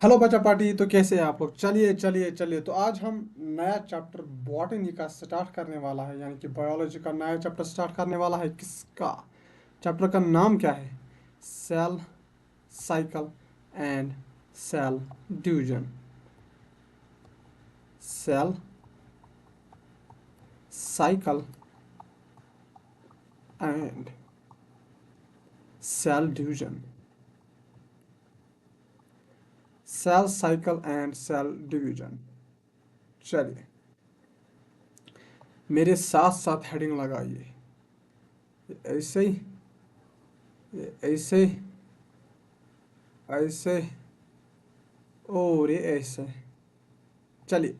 Hello बच्चा party. तो कैसे हैं आप लोग? चलिए चलिए चलिए, तो आज हम नया चैप्टर बॉटनी का स्टार्ट करने वाला है, यानी कि बायोलॉजी का नया चैप्टर स्टार्ट करने वाला है। किसका? चैप्टर का नाम क्या है? Cell cycle and cell division. Cell cycle and cell division. Cell cycle and cell division. चलिए, मेरे साथ साथ हेडिंग लगाइए। ऐसे ही, ऐसे, ऐसे और ये ऐसे। चलिए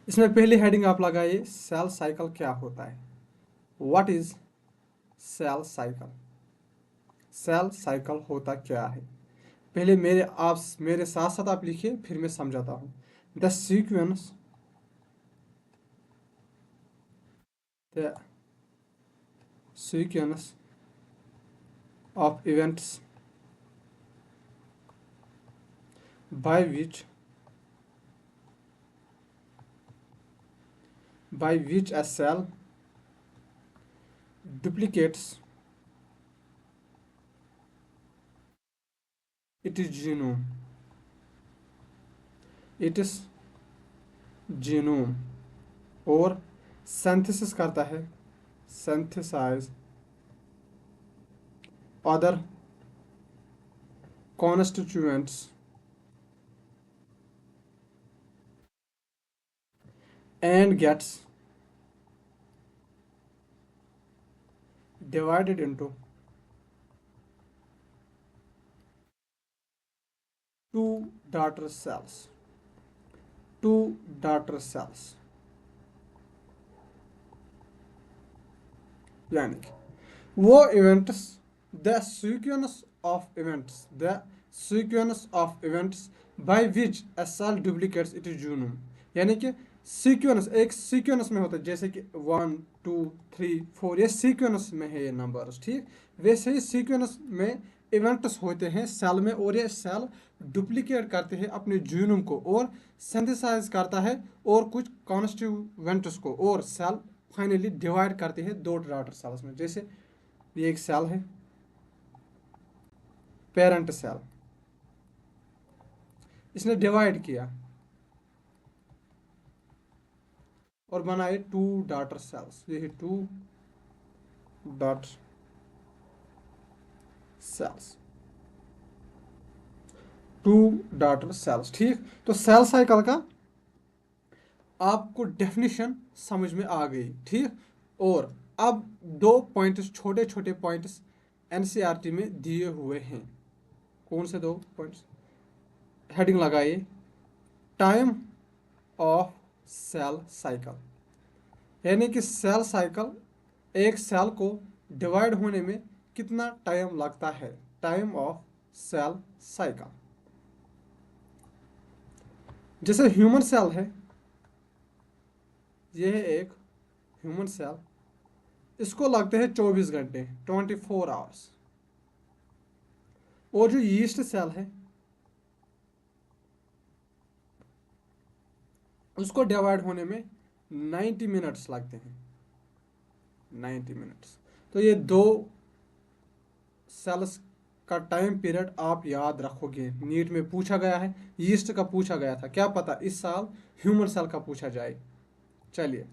इसमें पहली हेडिंग आप लगाइए, सेल साइकिल क्या होता है। What is cell cycle? Cell cycle होता क्या है? पहले मेरे साथ साथ आप लिखिए, फिर मैं समझाता हूँ। The sequence of events by which a cell duplicates its genome और synthesis करता है, synthesize other constituents and gets divided into two daughter cells. Two daughter cells यानी कि वो events, the sequence of events by which a cell duplicates it genome. यानी कि sequence एक sequence में होता है, जैसे कि 1 2 3 4, ये सीक्वेंस में है ये नंबर्स, ठीक। वैसे ही सीक्वेंस में इवेंट्स होते हैं सेल में, और ये सेल डुप्लीकेट करते हैं अपने जीनोम को और सिंथेसाइज करता है और कुछ कॉन्स्टिट्यूएंट्स को, और सेल फाइनली डिवाइड करते हैं दो डॉटर सेल्स में। जैसे ये एक सेल है, पेरेंट सेल, इसने डिवाइड किया और बनाए टू डॉटर सेल्स। ये है two daughter cells, two daughter cells, ठीक। तो सेल साइकिल का आपको डेफिनेशन समझ में आ गई, ठीक। और अब दो पॉइंट्स, छोटे छोटे पॉइंट्स एनसीईआरटी में दिए हुए हैं। कौन से दो पॉइंट्स? हेडिंग लगाइए, टाइम ऑफ सेल साइकिल। यानी कि सेल साइकिल, एक सेल को डिवाइड होने में कितना टाइम लगता है, टाइम ऑफ सेल साइकिल। जैसे ह्यूमन सेल है, यह है एक ह्यूमन सेल, इसको लगते हैं 24 घंटे, 24 आवर्स। और जो यीस्ट सेल है, उसको डिवाइड होने में 90 मिनट्स लगते हैं, 90 मिनट्स। तो ये दो सेल्स का टाइम पीरियड आप याद रखोगे। नीट में पूछा गया है, यीस्ट का पूछा गया था, क्या पता इस साल ह्यूमन सेल का पूछा जाए। चलिए,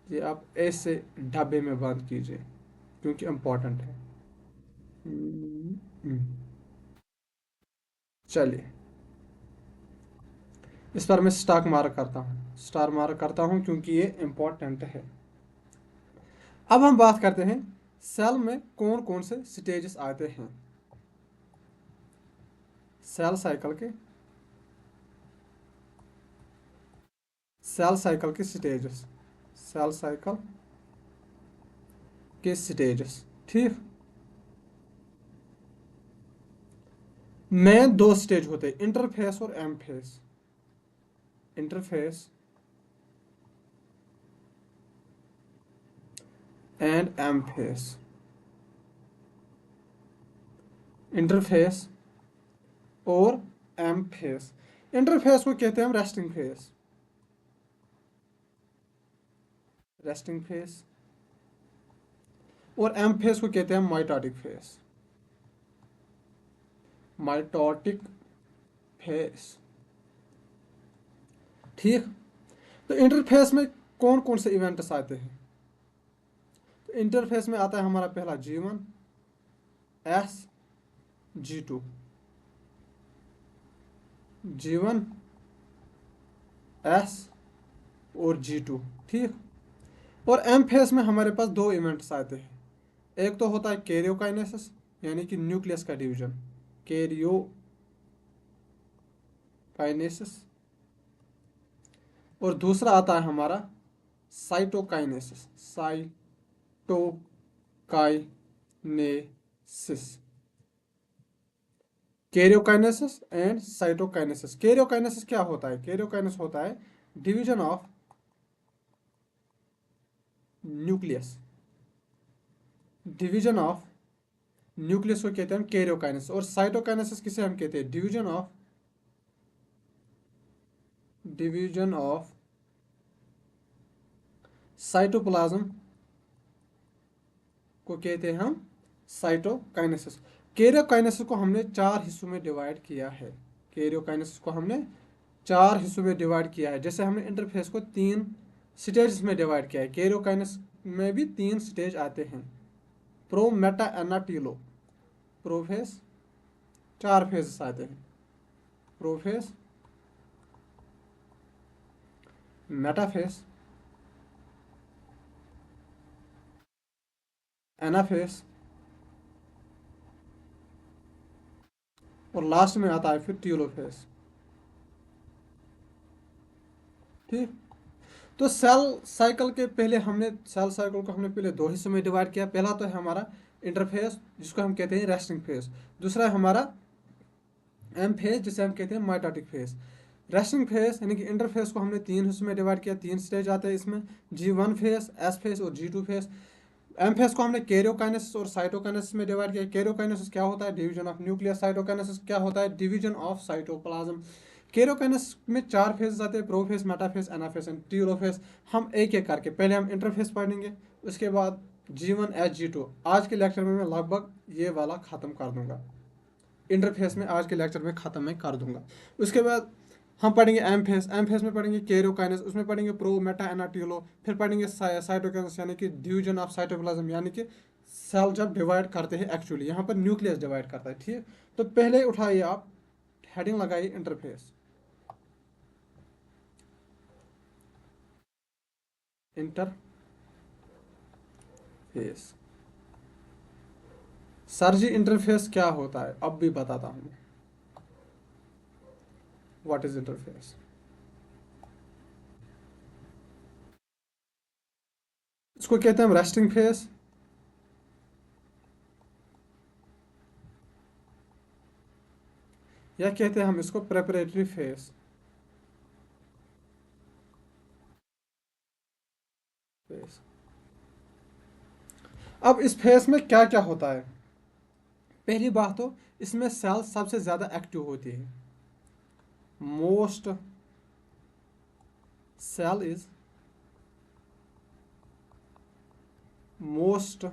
ये आप ऐसे डब्बे में बंद कीजिए क्योंकि इम्पोर्टेंट है। चलिए, इस पर मैं स्टार मार्क करता हूँ क्योंकि ये इम्पोर्टेंट है। अब हम बात करते हैं सेल में कौन कौन से स्टेजेस आते हैं। सेल साइकिल के सेल साइकिल के स्टेजेस, सेल साइकिल के स्टेजेस, ठीक। में दो स्टेज होते हैं, इंटरफेस और M phase. Interphase and M phase. Interphase और एम फेस। इंटरफेस को कहते हैं हम रेस्टिंग फेस। Resting phase. और एम फेस को कहते हैं माइटोटिक फेस। Mitotic face. ठीक। तो इंटरफेस में कौन कौन से इवेंट्स आते हैं? तो इंटरफेस में आता है हमारा पहला G1, S, G2। G1, S और G2। ठीक। और एम फेस में हमारे पास दो इवेंट्स आते हैं। एक तो होता है कैरियोकाइनेसिस, यानी कि न्यूक्लियस का डिवीजन। कैरियोकाइनेसिस। और दूसरा आता है हमारा cytokinesis. Cytokinesis. Karyokinesis and cytokinesis. Karyokinesis क्या होता है? कैरियोकाइनेसिस होता है division of nucleus. Division of nucleus को कहते हैं हम कैरियोकाइनेसिस। और साइटोकाइनेसिस किसे हम कहते हैं? डिवीजन ऑफ साइटोप्लाज्म को कहते हैं हम साइटोकाइनेसिस। कैरियोकाइनेसिस को हमने चार हिस्सों में डिवाइड किया है। कैरियोकाइनेसिस को हमने चार हिस्सों में डिवाइड किया है। जैसे हमने इंटरफेस को 3 स्टेज में डिवाइड किया है, कैरियोकाइनेसिस में भी 3 स्टेज आते हैं। प्रो, मेटा, एना, टीलो। प्रोफेस, 4 फेजेस आते हैं। प्रोफेस, मेटाफेस, एनाफेस और लास्ट में आता है फिर टीलोफेस। ठीक। तो सेल साइकिल के पहले हमने सेल साइकिल को हमने पहले दो हिस्सों में डिवाइड किया। पहला तो है हमारा इंटरफेस, जिसको हम कहते हैं रेस्टिंग फेज। दूसरा है हमारा एम फेज, जिसे हम कहते हैं माइटोटिक फेज। रेस्टिंग फेज यानी कि इंटरफेस को हमने 3 हिस्सों में डिवाइड किया। 3 स्टेज आते हैं इसमें, G1 फेज, S फेज और G2 फेज। एम फेज को हमने कैरियोकाइनेसिस और साइटोकाइनेसिस में डिवाइड किया। कैरियोकाइनेसिस क्या होता है? Division of nucleus. साइटोकाइनेसिस क्या होता है? Division of cytoplasm. कैरियोकाइनेसिस में 4 फेजेस आते हैं, prophase, metaphase, anaphase and telophase. हम एक एक करके पहले हम इंटरफेस पढ़ेंगे, उसके बाद G1, S, G2। आज के लेक्चर में मैं लगभग ये वाला ख़त्म कर दूंगा। इंटरफेस में आज के लेक्चर में ख़त्म मैं कर दूंगा। उसके बाद हम पढ़ेंगे एम फेस। एम फेस में पढ़ेंगे कैरियोकाइनेस, उसमें पढ़ेंगे प्रो, मेटा, एना, टीलो। फिर पढ़ेंगे साइटोकाइनेसिस यानी कि डिवीजन ऑफ साइटोप्लाज्म, यानी कि सेल जब डिवाइड करते हैं एक्चुअली यहाँ पर न्यूक्लियस डिवाइड करता है। ठीक। तो पहले उठाइए आप, हेडिंग लगाइए इंटरफेस। इंटरफेस। सर जी इंटरफेस क्या होता है? अब भी बताता हूँ। What is interface? इसको कहते हैं हम रेस्टिंग फेस, या कहते हैं हम इसको प्रेपरेटरी फेस। फेस। अब इस फेस में क्या क्या होता है? पहली बात तो इसमें सेल सबसे ज्यादा एक्टिव होती है। Most cell is most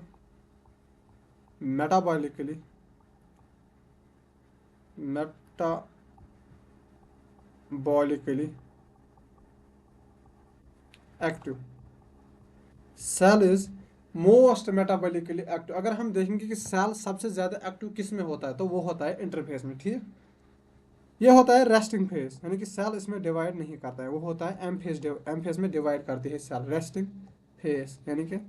metabolically active. Cell is most metabolically active. अगर हम देखेंगे कि सेल सबसे ज्यादा एक्टिव किस में होता है, तो वो होता है इंटरफेस में। ठीक। ये होता है रेस्टिंग फेज, यानी कि सेल इसमें डिवाइड नहीं करता है, वो होता है एम फेज। एम फेज में डिवाइड करती है सेल। रेस्टिंग फेज यानी कि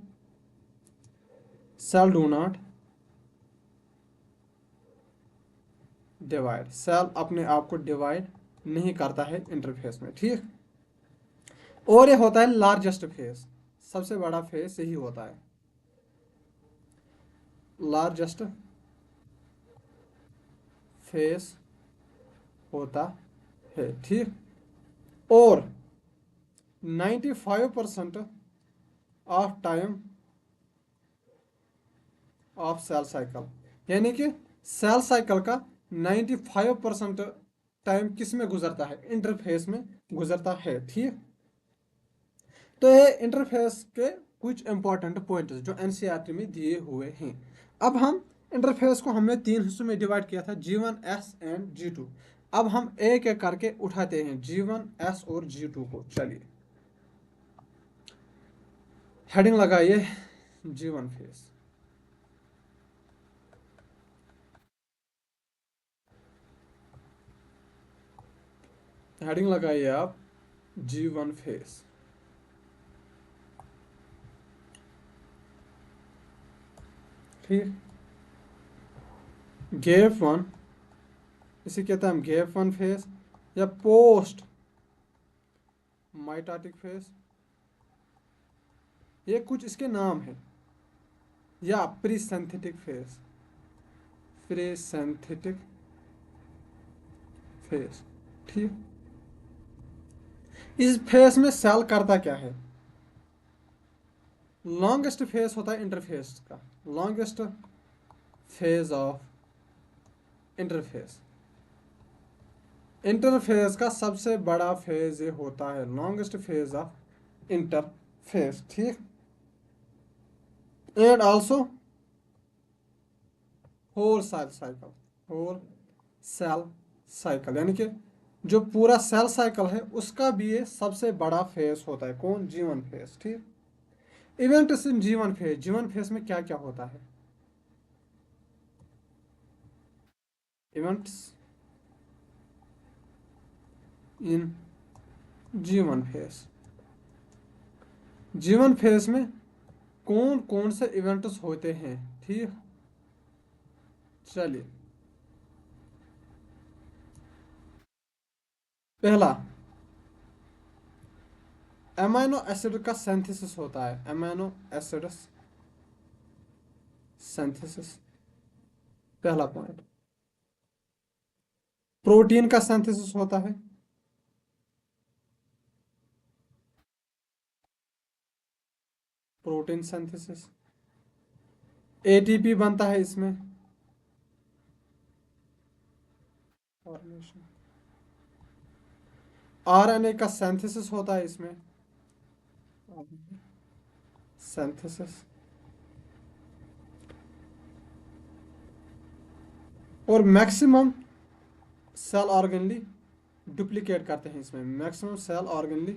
cell do not divide. Cell अपने आप को डिवाइड नहीं करता है इंटरफेस में। ठीक। और ये होता है लार्जेस्ट फेज, सबसे बड़ा फेज यही होता है, लार्जेस्ट फेज होता है। ठीक। और 95% of time of cell cycle, यानी कि सेल साइकिल का 95% टाइम किस में गुजरता है, इंटरफेस में गुजरता है। ठीक, तो ये इंटरफेस के कुछ इंपॉर्टेंट पॉइंट्स जो एनसीईआरटी में दिए हुए हैं। अब हम इंटरफेस को हमने 3 हिस्सों में डिवाइड किया था, G1, S एंड G2। अब हम एक एक करके उठाते हैं G1, S और G2 को। चलिए हेडिंग लगाइए G1 फेस। हेडिंग लगाइए आप G1 फेस। ठीक, गेप वन, इसे कहते हैं हम गेप वन फेस या पोस्ट माइटोटिक फेस, ये कुछ इसके नाम हैं, या प्री फेस, प्री फेस। ठीक, इस फेस में सेल करता क्या है, लॉन्गेस्ट फेस होता है इंटरफेस का, longest phase of interphase, interphase का सबसे बड़ा फेज ये होता है लॉन्गेस्ट फेज ऑफ इंटरफेस। ठीक, and also whole cell cycle, whole cell cycle, यानी कि जो पूरा सेल साइकिल है उसका भी ये सबसे बड़ा फेस होता है, कौन, G1 फेस। ठीक, इवेंट्स इन G1 फेस में क्या क्या होता है, events in G1 phase, G1 face में कौन कौन से इवेंट्स होते हैं। ठीक, चलिए पहला अमीनो एसिड का सिंथेसिस होता है, अमीनो एसिड सिंथेसिस, पहला पॉइंट। प्रोटीन का सिंथेसिस होता है, प्रोटीन सिंथेसिस, एटीपी बनता है इसमें, फॉर्मेशन, आरएनए का सिंथेसिस होता है इसमें, सिंथेसिस, और मैक्सिमम सेल ऑर्गेनली डुप्लीकेट करते हैं इसमें, maximum cell organelles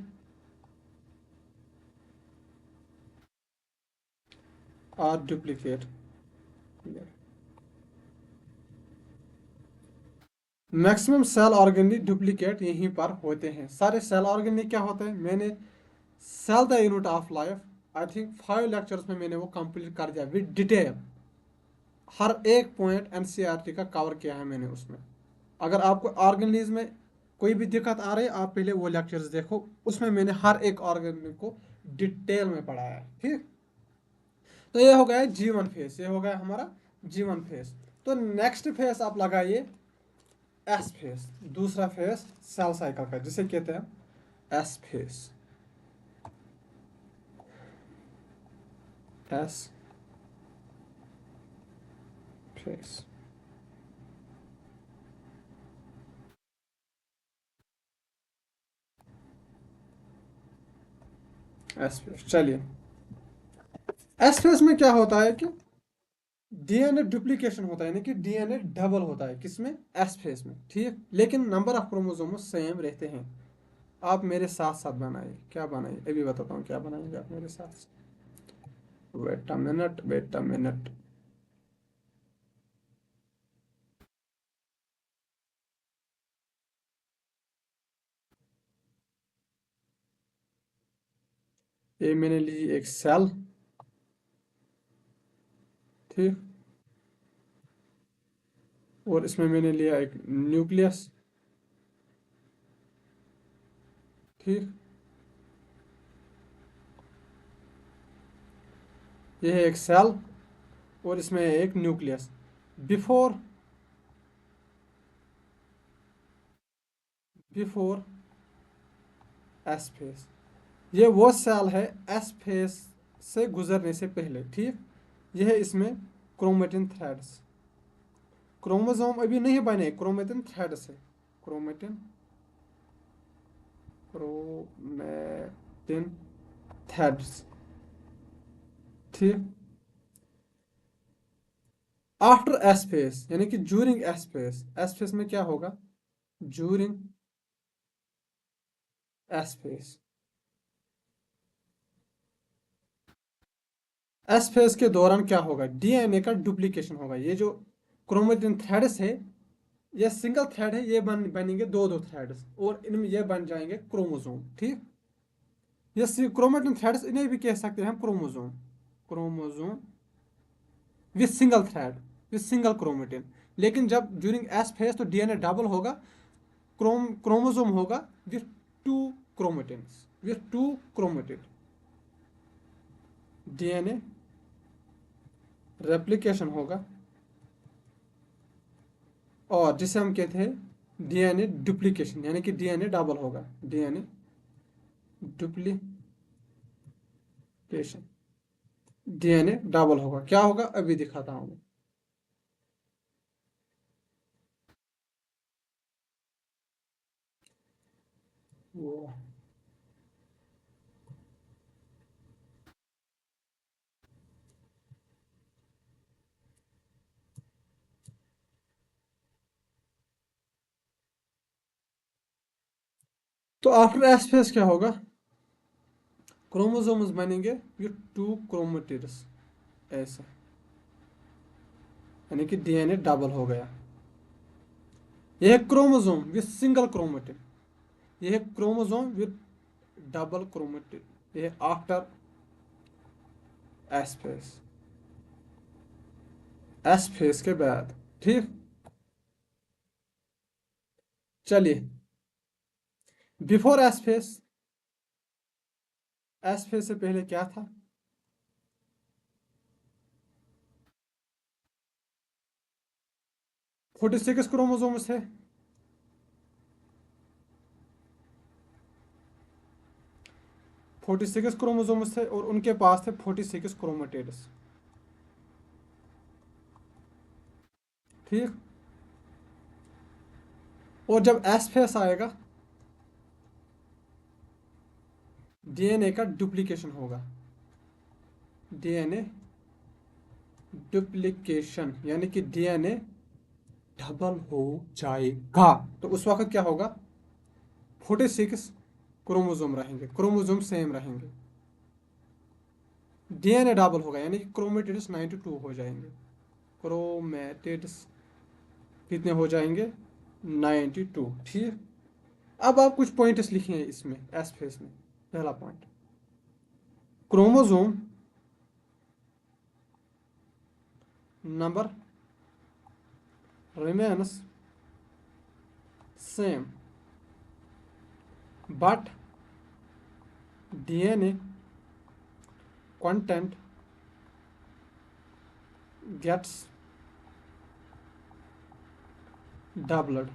are duplicate, maximum cell organelles duplicate यहीं पर होते हैं। सारे सेल ऑर्गेनली क्या होते हैं, मैंने cell the unit of life I think 5 lectures में मैंने वो कंप्लीट कर दिया विद डिटेल, हर एक पॉइंट एनसीईआरटी का कवर किया है मैंने उसमें। अगर आपको ऑर्गेनलीज में कोई भी दिक्कत आ रही है, आप पहले वो लेक्चर्स देखो, उसमें मैंने हर एक ऑर्गेनल को डिटेल में पढ़ाया है। ठीक, तो ये हो गया G1 फेस, ये हो गया हमारा G1 फेस। तो नेक्स्ट फेस आप लगाइए एस फेस, दूसरा फेस सेल साइकिल का, जिसे कहते हैं S phase, S face. S face, चलिए एस फेस में क्या होता है कि डीएनए डुप्लीकेशन होता है, यानी कि डीएनए डबल होता है, किसमें, एस फेस में। ठीक, लेकिन नंबर ऑफ क्रोमोसोम्स सेम रहते हैं। आप मेरे साथ साथ बनाइए, क्या बनाइए अभी बताता हूँ, क्या बनाएंगे आप मेरे साथ। Wait a minute, wait a minute. ये मैंने ली एक सेल, ठीक, और इसमें मैंने लिया एक न्यूक्लियस। ठीक, ये है एक सेल और इसमें है एक nucleus. Before before S face, ये वो सेल है एस फेस से गुजरने से पहले। ठीक, यह है इसमें क्रोमेटिन थ्रेड्स। क्रोमोसोम अभी नहीं बने, क्रोमेटिन थ्रेड्स है। क्रोमेटिन क्रोमेटिन थ्रेड्स, ठीक। आफ्टर एस फेस यानी कि during S phase, S face में क्या होगा, during S phase, S face के दौरान क्या होगा, डीएनए का डुप्लीकेशन होगा। ये जो क्रोमेटिन थ्रेड्स है, ये सिंगल थ्रेड है, ये बनेंगे दो दो थ्रेड्स और इनमें ये बन जाएंगे क्रोमोसोम, ठीक। ये क्रोमेटिन थ्रेड्स, इन्हें भी कह सकते हैं हम chromosome. Chromosome with single thread, with single chromatin. लेकिन जब ड्यूरिंग एस फेज तो डीएनए डबल होगा, क्रोमोसोम होगा with two chromatins, with two chromatin. DNA replication होगा, और जिसे हम कहते हैं डीएनए डुप्लीकेशन, यानी कि डीएनए डबल होगा, डीएनए डुप्लीकेशन, डीएनए डबल होगा। क्या होगा अभी दिखाता हूं मैं। वो तो आफ्टर एस फेज क्या होगा, क्रोमोसोम्स बनेंगे ये टू क्रोमेटिड्स, ऐसा, यानी कि डीएनए डबल हो गया। यह है क्रोमोसोम विथ सिंगल क्रोमेटिन, यह है क्रोमोसोम विथ डबल क्रोमेटिन, यह है after S phase, S phase के बाद, ठीक। चलिए before S phase, S phase से पहले क्या था, 46 क्रोमोसोम्स थे। 46 क्रोमोसोम्स थे और उनके पास थे 46 क्रोमेटिड्स, ठीक। और जब एस फेज आएगा, डीएनए का डुप्लीकेशन होगा, डीएनए डुप्लीकेशन, यानी कि डीएनए डबल हो जाएगा। तो उस वक्त क्या होगा, 46 क्रोमोसोम रहेंगे, क्रोमोसोम सेम रहेंगे, डीएनए डबल होगा, यानी कि क्रोमेटिड्स 92 हो जाएंगे। क्रोमेटिड्स कितने हो जाएंगे, 92, ठीक। अब आप कुछ पॉइंट्स लिखिए इसमें एस फेस में। पहला point, chromosome number remains same but DNA content gets doubled,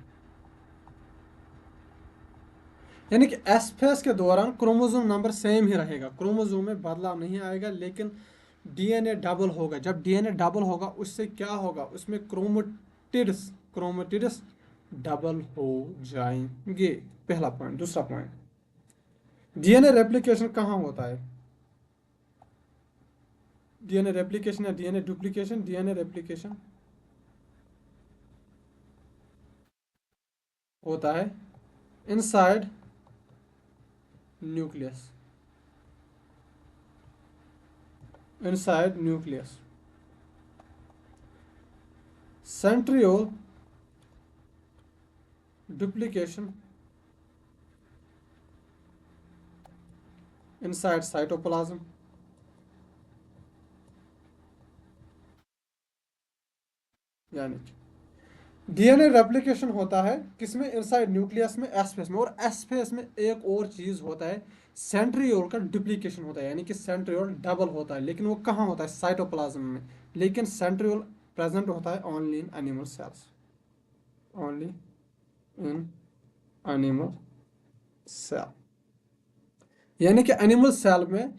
यानी कि एस फेज के दौरान क्रोमोसोम नंबर सेम ही रहेगा, क्रोमोसोम में बदलाव नहीं आएगा, लेकिन डीएनए डबल होगा। जब डीएनए डबल होगा उससे क्या होगा, उसमें क्रोमेटिड्स, क्रोमेटिड्स डबल हो जाएंगे। पहला पॉइंट। दूसरा पॉइंट, डीएनए रेप्लिकेशन कहाँ होता है, डीएनए रेप्लिकेशन या डीएनए डुप्लीकेशन, डीएनए रेप्लिकेशन होता है inside nucleus, inside nucleus. Centriole duplication inside cytoplasm, यानी कि डीएनए रेप्लिकेशन होता है किसमें, इनसाइड न्यूक्लियस में, एस फेस में। और एस फेस में एक और चीज होता है, सेंट्रियोल का डुप्लीकेशन होता है, यानी कि सेंट्रियोल डबल होता है, लेकिन वो कहाँ होता है, साइटोप्लाज्म में। लेकिन सेंट्रियोल प्रेजेंट होता है only in animal cells, only in animal cell, यानी कि एनिमल सेल में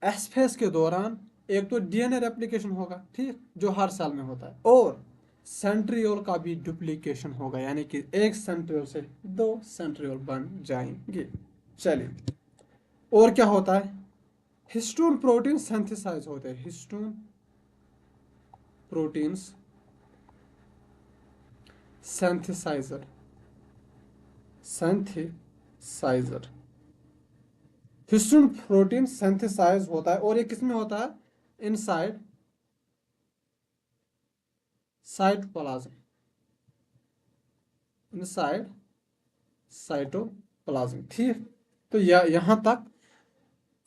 एस फेज के दौरान एक तो डीएनए रेप्लिकेशन होगा, ठीक, जो हर सेल में होता है, और सेंट्रियोल का भी डुप्लीकेशन होगा, यानी कि एक सेंट्रियोल से दो सेंट्रियोल बन जाएंगे। चलिए, और क्या होता है, हिस्टोन प्रोटीन सिंथेसाइज होते हैं, histone proteins synthesizer, synthesizer, histone protein synthesize होता है, और ये किसमें होता है, इनसाइड साइटोप्लाज्म, इनसाइड साइटोप्लाज्म, ठीक। तो यहाँ तक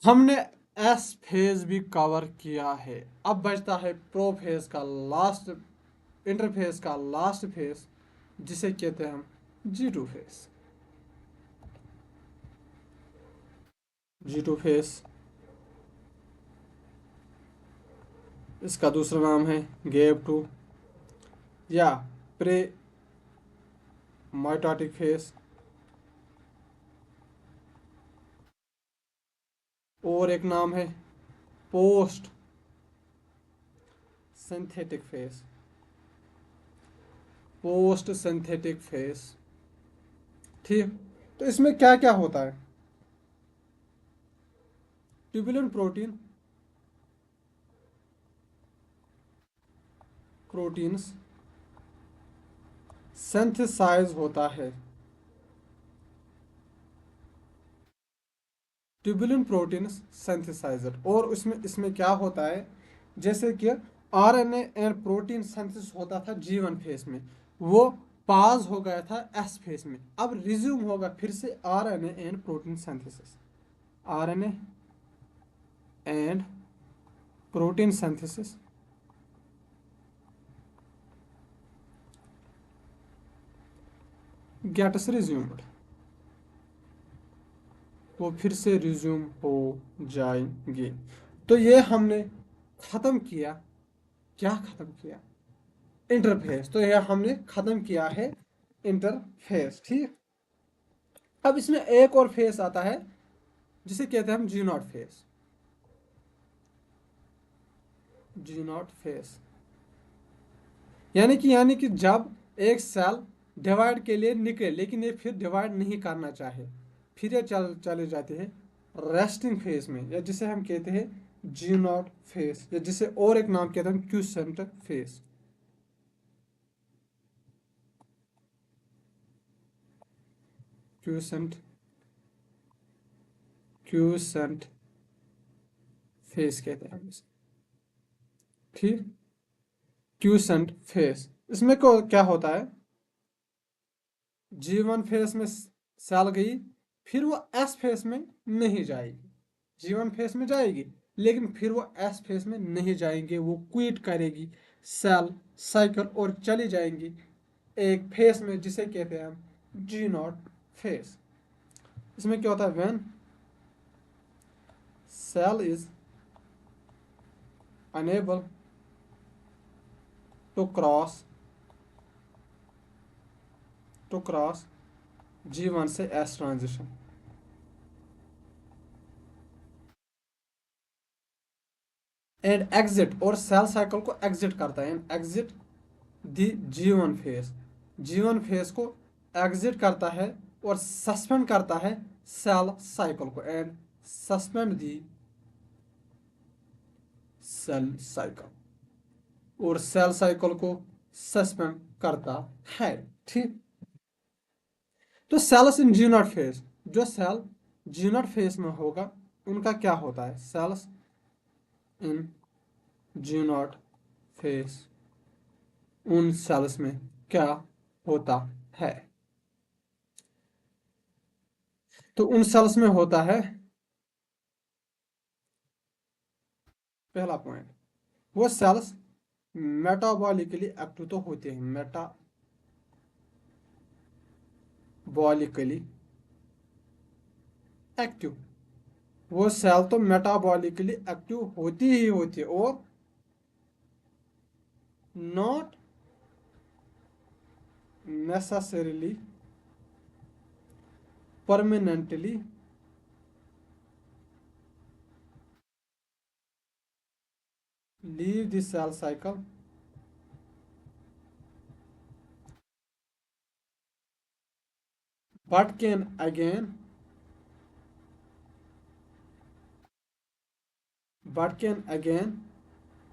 हमने एस फेज भी कवर किया है। अब बचता है प्रो फेज का लास्ट, इंटरफेज का लास्ट फेज, जिसे कहते हैं हम G2 फेज। G2 फेज, इसका दूसरा नाम है गेव टू या प्रे माइटोटिक फेज, और एक नाम है post synthetic phase, post synthetic phase, ठीक। तो इसमें क्या क्या होता है, ट्यूबुलिन प्रोटीन, प्रोटीन्स सिंथेसाइज होता है, ट्यूबुलिन प्रोटीन सिंथेसाइजर, और उसमें इसमें क्या होता है, जैसे कि आरएनए एंड प्रोटीन सिंथेसिस होता था G1 फेज में, वो पास हो गया था एस फेज में, अब रिज्यूम होगा फिर से RNA and protein synthesis, RNA and protein synthesis gets resumed, वो फिर से रिज्यूम हो जाएंगे। तो ये हमने खत्म किया, क्या खत्म किया, इंटरफेस। तो यह हमने खत्म किया है इंटरफेस, ठीक। अब इसमें एक और फेस आता है जिसे कहते हैं हम G0 फेस, G0 फेस, यानी कि जब एक सेल डिवाइड के लिए निकले, लेकिन ये फिर डिवाइड नहीं करना चाहे, फिर ये चले जाते हैं रेस्टिंग फेज में, या जिसे हम कहते हैं G0 फेस, या जिसे और एक नाम कहते हैं quotient face, quotient, quotient face कहते हैं हम इसे, ठीक, क्यूसेंट फेस। इसमें को क्या होता है, G1 फेस में सेल गई, फिर वो एस फेस में नहीं जाएगी, G1 फेस में जाएगी लेकिन फिर वो एस फेस में नहीं जाएंगे, वो क्विट करेगी सेल साइकिल और चली जाएंगी एक फेस में जिसे कहते हैं हम G0 फेस। इसमें क्या होता है, when cell is unable to cross G1 से एस ट्रांजिशन, एंड एग्जिट, और सेल साइकिल को एग्जिट करता है, and exit the G1 phase, G1 phase को एग्जिट करता है और सस्पेंड करता है सेल साइकिल को, and suspend the cell cycle, और सेल साइकिल को सस्पेंड करता है, ठीक। तो सेल्स इन G0 फेज, जो सेल G0 फेज में होगा उनका क्या होता है, सेल्स इन G0 फेज, उन सेल्स में क्या होता है, तो उन सेल्स में होता है, पहला पॉइंट, वो सेल्स मेटाबॉलिकली एक्टिव तो होते हैं, मेटाबॉलिकली एक्टिव, वो सेल तो मेटाबॉलिकली एक्टिव होती ही होती है, और not necessarily permanently leave the cell cycle but can again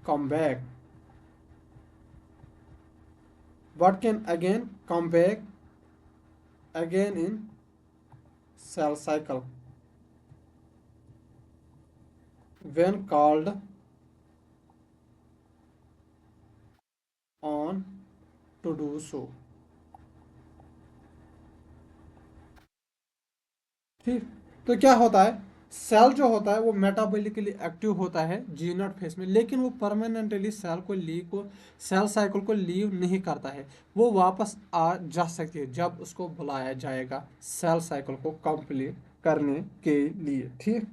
come back come back again in cell cycle when called on to do so। ठीक, तो क्या होता है, सेल जो होता है वो मेटाबॉलिकली एक्टिव होता है जी नॉट फेज में, लेकिन वो परमानेंटली सेल साइकिल को लीव नहीं करता है। वो वापस आ जा सकती है जब उसको बुलाया जाएगा सेल साइकिल को कंप्लीट करने के लिए। ठीक,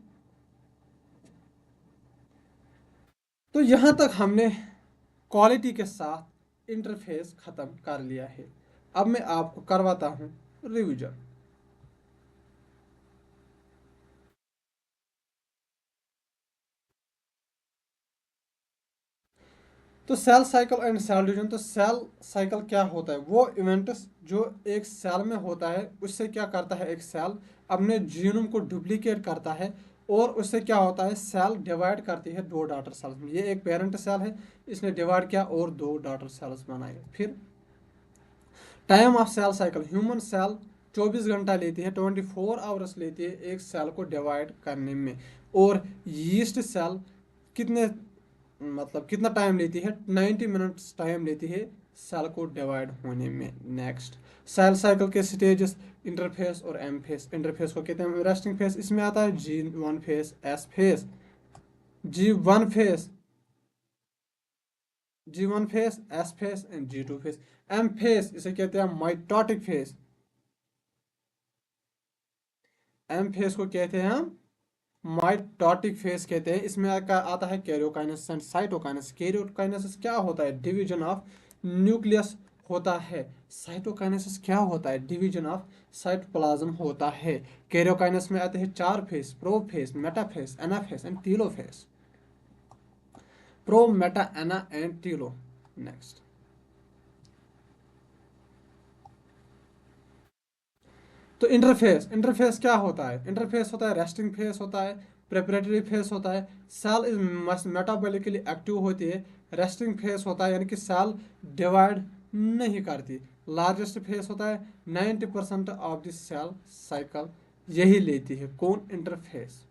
तो यहाँ तक हमने क्वालिटी के साथ इंटरफेस ख़त्म कर लिया है। अब मैं आपको करवाता हूँ रिवीजन। तो cell cycle and cell division. तो सेल साइकिल क्या होता है, वो इवेंट्स जो एक सेल में होता है उससे क्या करता है, एक सेल अपने जीनोम को डुप्लीकेट करता है और उससे क्या होता है, सेल डिवाइड करती है दो डॉटर सेल्स में। ये एक पेरेंट सेल है, इसने डिवाइड किया और दो डॉटर सेल्स बनाए। फिर time of cell cycle, human cell 24 घंटा लेती है, 24 आवर्स लेती है एक सेल को डिवाइड करने में। और यीस्ट सेल कितने कितना टाइम लेती है, 90 मिनट्स टाइम लेती है सेल को डिवाइड होने में। नेक्स्ट, सेल साइकिल के स्टेजेस, इंटरफेस और एम फेस। इंटरफेस को कहते हैं रेस्टिंग फेस, इसमें आता है G1 phase, S phase, G1 phase, G1 phase, S phase and G2 phase. M phase इसे कहते हैं माइटोटिक फेस। एम फेस को कहते हैं हम माइटोटिक फेस कहते हैं। इसमें आता है कैरियोकाइनेसिस एंड साइटोकाइनेसिस। कैरियोकाइनेसिस क्या होता है, डिवीजन ऑफ न्यूक्लियस होता है। साइटोकाइनेसिस क्या होता है, डिवीजन ऑफ साइटोप्लाज्म होता है। कैरियोकाइनेसिस में आते हैं चार phase, prophase, metaphase, anaphase and telophase. Pro, meta, ana and telo. Next, तो इंटरफेस क्या होता है, इंटरफेस होता है रेस्टिंग फेस होता है, प्रेपरेटरी फेस होता है। सेल इज मेटाबॉलिकली एक्टिव होती है। रेस्टिंग फेस होता है यानी कि सेल डिवाइड नहीं करती। लार्जेस्ट फेस होता है, 90% ऑफ द सेल साइकिल यही लेती है। कौन, इंटरफेस।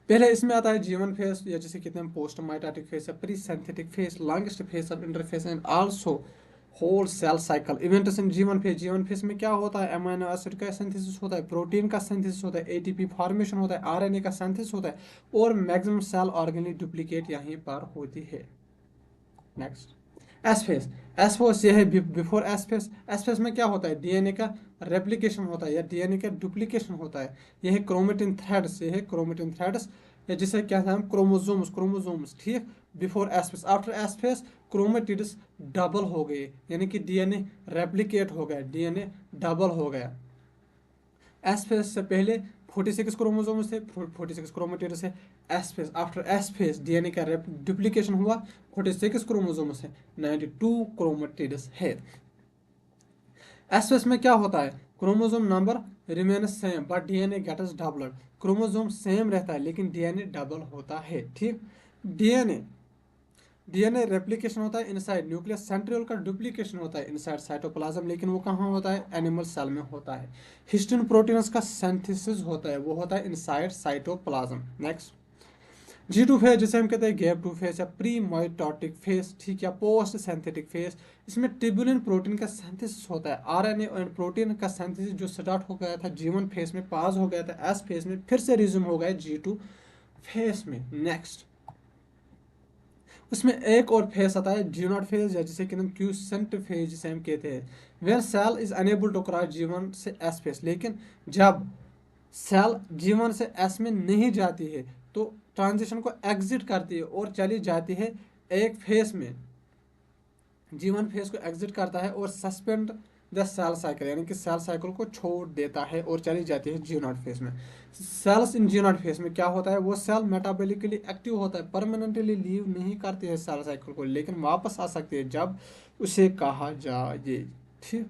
पहले इसमें आता है जीवन फेस या जिसे कहते हैं पोस्ट माइटोटिक फेस या pre synthetic phase, longest phase of interphase and also whole cell cycle. Events in G one phase में क्या होता है, अमीनो एसिड का सिंथेसिस होता है, प्रोटीन का सिंथेसिस होता है, एटीपी फॉर्मेशन होता है, आरएनए का सिंथेसिस होता है और मैक्सिमम सेल ऑर्गेनिक डुप्लीकेट यहीं पर होती है। Next, S phase. S face यह है before S face. S face में क्या होता है, डीएनए का रेप्लिकेशन होता है या डीएनए का डुप्लीकेशन होता है। यह है क्रोमेटिन थ्रेड्स, यह है क्रोमेटिन थ्रेड्स या जिसे कहते हैं हम क्रोमोजोम्स। ठीक, before S face. After S face chromatids double हो गए यानी कि डीएनए रेप्लिकेट हो गया, डीएनए डबल हो गया। एस फेस से पहले 46 क्रोमोसोम्स थे, 46 क्रोमेटिड्स है। S phase, after S face DNA का डुप्लीकेशन हुआ, 46 क्रोमोसोम्स है, 92 क्रोमेटिड्स है। एस फेस में क्या होता है, chromosome number remain same but DNA gets doubled. Chromosome same रहता है लेकिन डीएनए डबल होता है। ठीक, डीएनए डीएनए रेप्लिकेशन होता है इनसाइड न्यूक्लियस, सेंट्रियोल का डुप्लीकेशन होता है इनसाइड साइटोप्लाज्म, लेकिन वो कहाँ होता है, एनिमल सेल में होता है। हिस्टिन प्रोटीन्स का सिंथेसिस होता है, वो होता है inside cytoplasm. Next, G2 phase जिसे हम कहते हैं गैप 2 फेज या प्री माइटोटिक फेज, ठीक, या पोस्ट सिंथेटिक फेज। इसमें ट्यूबुलिन प्रोटीन का सिंथेसिस होता है। आरएनए एंड प्रोटीन का सिंथेसिस जो स्टार्ट हो गया था G1 फेज में, पास हो गया था एस फेज में, फिर से रिज्यूम हो गया G2 फेज में। नेक्स्ट, उसमें एक और फेज आता है जी नॉट फेज या जिसे कहते हैं क्यूसेंट फेज जिसे हम कहते हैं। Where cell is unable to cross G1 से एस फेज। लेकिन जब सेल G1 से एस में नहीं जाती है तो ट्रांजिशन को एग्जिट करती है और चली जाती है एक फेज में। G1 फेज को एग्जिट करता है और सस्पेंड द सेल साइकिल, यानी कि सेल साइकिल को छोड़ देता है और चली जाती है जी नॉट फेज में। Cells in G naught phase में क्या होता है, वो सेल मेटाबॉलिकली एक्टिव होता है, परमानेंटली लीव नहीं करती है सेल साइकिल को, लेकिन वापस आ सकती है जब उसे कहा जाए। ठीक,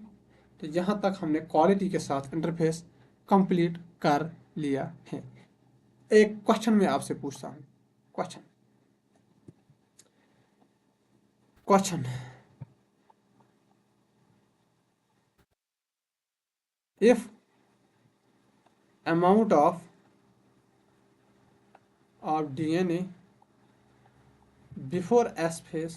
तो यहाँ तक हमने क्वालिटी के साथ इंटरफेस कंप्लीट कर लिया है। एक क्वेश्चन मैं आपसे पूछता हूँ, question question if amount of DNA before S phase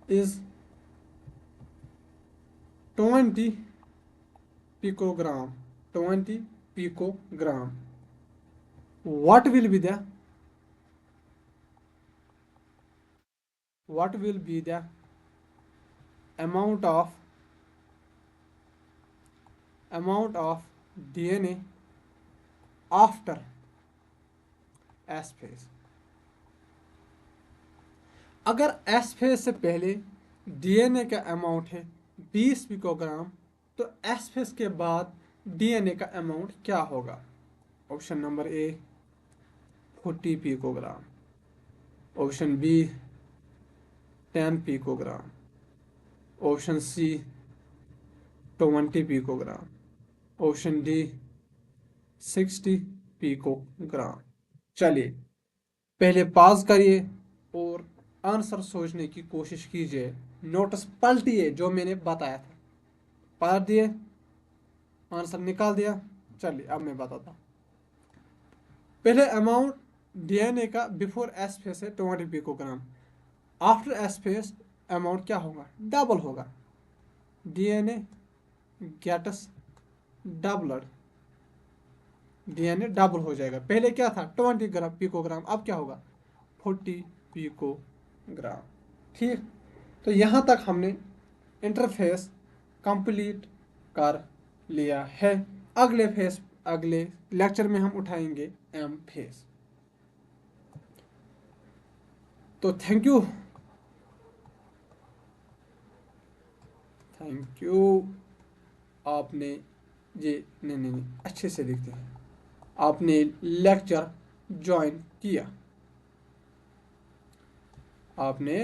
is 20 picogram, 20 picogram, what will be the amount of DNA after S phase? अगर एस फेज से पहले डीएनए का अमाउंट है 20 पिकोग्राम, तो एस फेज के बाद डीएनए का अमाउंट क्या होगा? Option number A 40 picogram, option B 10 picogram, option C 20 picogram, option D 60 picogram. चलिए पहले पॉज करिए और आंसर सोचने की कोशिश कीजिए, नोट्स पलटिए जो मैंने बताया था, पढ़ दिए, आंसर निकाल दिया। चलिए अब मैं बताता हूँ। पहले अमाउंट डीएनए का बिफोर एस फेस है 20 picogram, after S phase amount क्या होगा? डबल होगा, DNA gets doubled, DNA double हो जाएगा। पहले क्या था 20 पिकोग्राम, अब क्या होगा 40 पिकोग्राम। ठीक, तो यहाँ तक हमने इंटरफेस कंप्लीट कर लिया है। अगले लेक्चर में हम उठाएंगे एम फेस। तो थैंक यू आपने ये नहीं अच्छे से लिखते हैं, आपने लेक्चर ज्वाइन किया, आपने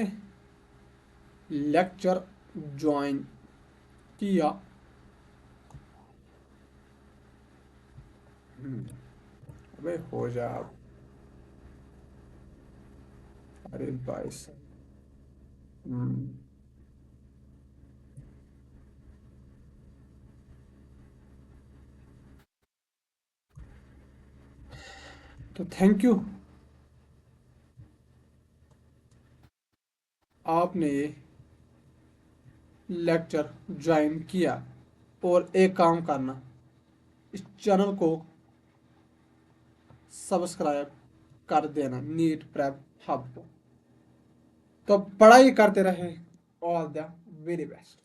लेक्चर ज्वाइन किया। अबे हो जा आप, अरे भाई साहब। तो थैंक यू, आपने ये लेक्चर ज्वाइन किया। और एक काम करना, इस चैनल को सब्सक्राइब कर देना, नीट प्रेप हब को। तो पढ़ाई करते रहे, ऑल द वेरी बेस्ट।